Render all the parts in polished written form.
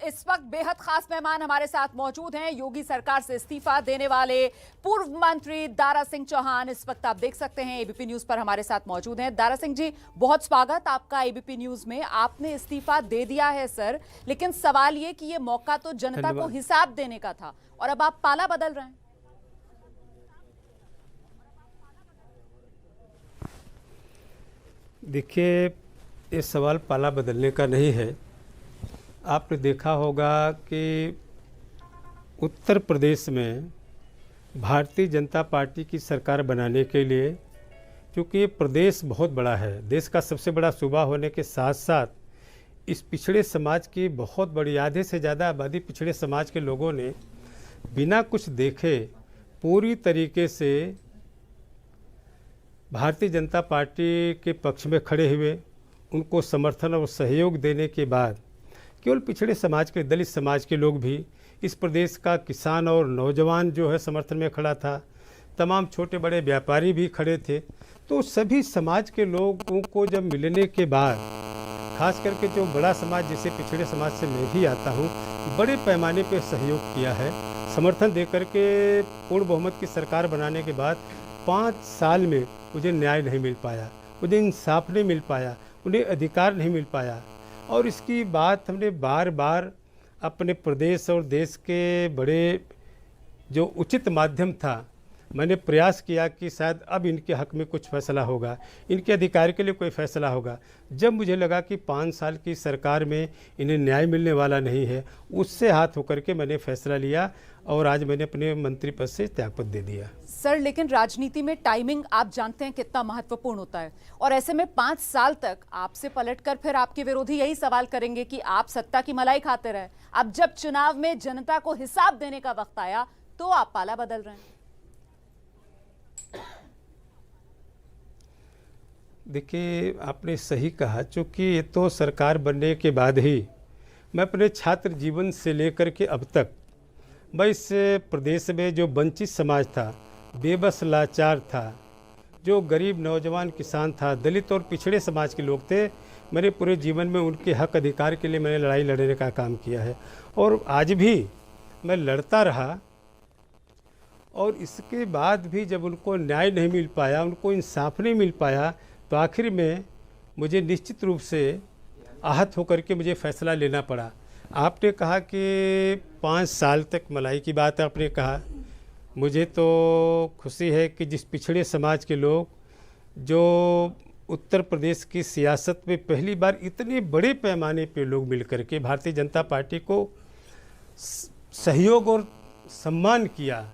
इस वक्त बेहद खास मेहमान हमारे साथ मौजूद हैं। योगी सरकार से इस्तीफा देने वाले पूर्व मंत्री दारा सिंह चौहान इस वक्त आप देख सकते हैं एबीपी न्यूज पर हमारे साथ मौजूद हैं। दारा सिंह जी, बहुत स्वागत आपका एबीपी न्यूज में। आपने इस्तीफा दे दिया है सर, लेकिन सवाल ये कि ये मौका तो जनता को हिसाब देने का था और अब आप पाला बदल रहे हैं। देखिए, ये सवाल पाला बदलने का नहीं है। आपने देखा होगा कि उत्तर प्रदेश में भारतीय जनता पार्टी की सरकार बनाने के लिए, क्योंकि ये प्रदेश बहुत बड़ा है, देश का सबसे बड़ा सूबा होने के साथ साथ इस पिछड़े समाज की बहुत बड़ी, आधे से ज़्यादा आबादी पिछड़े समाज के लोगों ने बिना कुछ देखे पूरी तरीके से भारतीय जनता पार्टी के पक्ष में खड़े हुए, उनको समर्थन और सहयोग देने के बाद केवल पिछड़े समाज के, दलित समाज के लोग भी, इस प्रदेश का किसान और नौजवान जो है समर्थन में खड़ा था, तमाम छोटे बड़े व्यापारी भी खड़े थे। तो सभी समाज के लोगों को जब मिलने के बाद, खास करके जो बड़ा समाज, जिसे पिछड़े समाज से मैं भी आता हूँ, बड़े पैमाने पर सहयोग किया है, समर्थन दे करके पूर्ण बहुमत की सरकार बनाने के बाद 5 साल में मुझे न्याय नहीं मिल पाया, मुझे इंसाफ नहीं मिल पाया, उन्हें अधिकार नहीं मिल पाया। और इसकी बात हमने बार बार अपने प्रदेश और देश के बड़े जो उचित माध्यम था, मैंने प्रयास किया कि शायद अब इनके हक में कुछ फैसला होगा, इनके अधिकार के लिए कोई फैसला होगा। जब मुझे लगा कि 5 साल की सरकार में इन्हें न्याय मिलने वाला नहीं है, उससे हाथ होकर के मैंने फैसला लिया और आज मैंने अपने मंत्री पद से त्यागपत्र दे दिया। सर, लेकिन राजनीति में टाइमिंग आप जानते हैं कितना महत्वपूर्ण होता है, और ऐसे में 5 साल तक आपसे पलटकर फिर आपके विरोधी यही सवाल करेंगे कि आप सत्ता की मलाई खाते रहे। अब जब चुनाव में जनता को हिसाब देने का वक्त आया तो आप पाला बदल रहे हैं। देखिए, आपने सही कहा, चूँकि ये तो सरकार बनने के बाद ही मैं अपने छात्र जीवन से लेकर के अब तक मैं इस प्रदेश में जो वंचित समाज था, बेबस लाचार था, जो गरीब नौजवान किसान था, दलित और पिछड़े समाज के लोग थे, मेरे पूरे जीवन में उनके हक अधिकार के लिए मैंने लड़ाई लड़ने का काम किया है और आज भी मैं लड़ता रहा। और इसके बाद भी जब उनको न्याय नहीं मिल पाया, उनको इंसाफ नहीं मिल पाया, तो आखिर में मुझे निश्चित रूप से आहत होकर के मुझे फैसला लेना पड़ा। आपने कहा कि 5 साल तक मलाई की बात आपने कहा, मुझे तो खुशी है कि जिस पिछड़े समाज के लोग जो उत्तर प्रदेश की सियासत में पहली बार इतने बड़े पैमाने पे लोग मिलकर के भारतीय जनता पार्टी को सहयोग और सम्मान किया,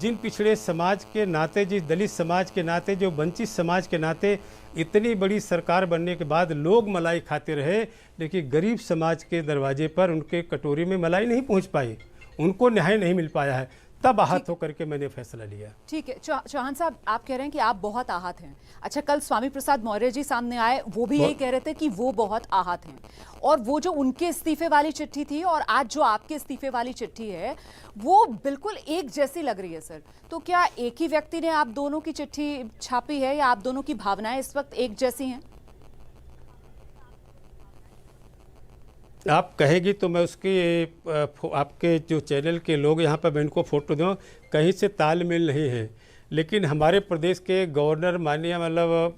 जिन पिछड़े समाज के नाते, जिस दलित समाज के नाते, जो वंचित समाज के नाते इतनी बड़ी सरकार बनने के बाद लोग मलाई खाते रहे, लेकिन गरीब समाज के दरवाजे पर उनके कटोरी में मलाई नहीं पहुंच पाई, उनको न्याय नहीं मिल पाया है। तब आहत होकर के मैंने फैसला लिया। ठीक है चौहान साहब, आप कह रहे हैं कि आप बहुत आहत हैं। अच्छा, कल स्वामी प्रसाद मौर्य जी सामने आए, वो भी यही कह रहे थे कि वो बहुत आहत हैं, और वो जो उनके इस्तीफे वाली चिट्ठी थी और आज जो आपके इस्तीफे वाली चिट्ठी है वो बिल्कुल एक जैसी लग रही है सर। तो क्या एक ही व्यक्ति ने आप दोनों की चिट्ठी छापी है या आप दोनों की भावनाएं इस वक्त एक जैसी हैं? आप कहेगी तो मैं उसकी आपके जो चैनल के लोग यहाँ पर मैं इनको फ़ोटो दूँ, कहीं से तालमेल नहीं है। लेकिन हमारे प्रदेश के गवर्नर माननीय मतलब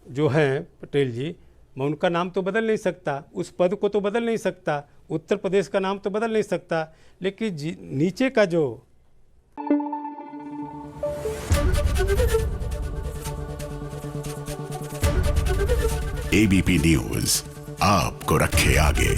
जो हैं पटेल जी, मैं उनका नाम तो बदल नहीं सकता, उस पद को तो बदल नहीं सकता, उत्तर प्रदेश का नाम तो बदल नहीं सकता, लेकिन नीचे का जो एबीपी न्यूज आपको रखे आगे।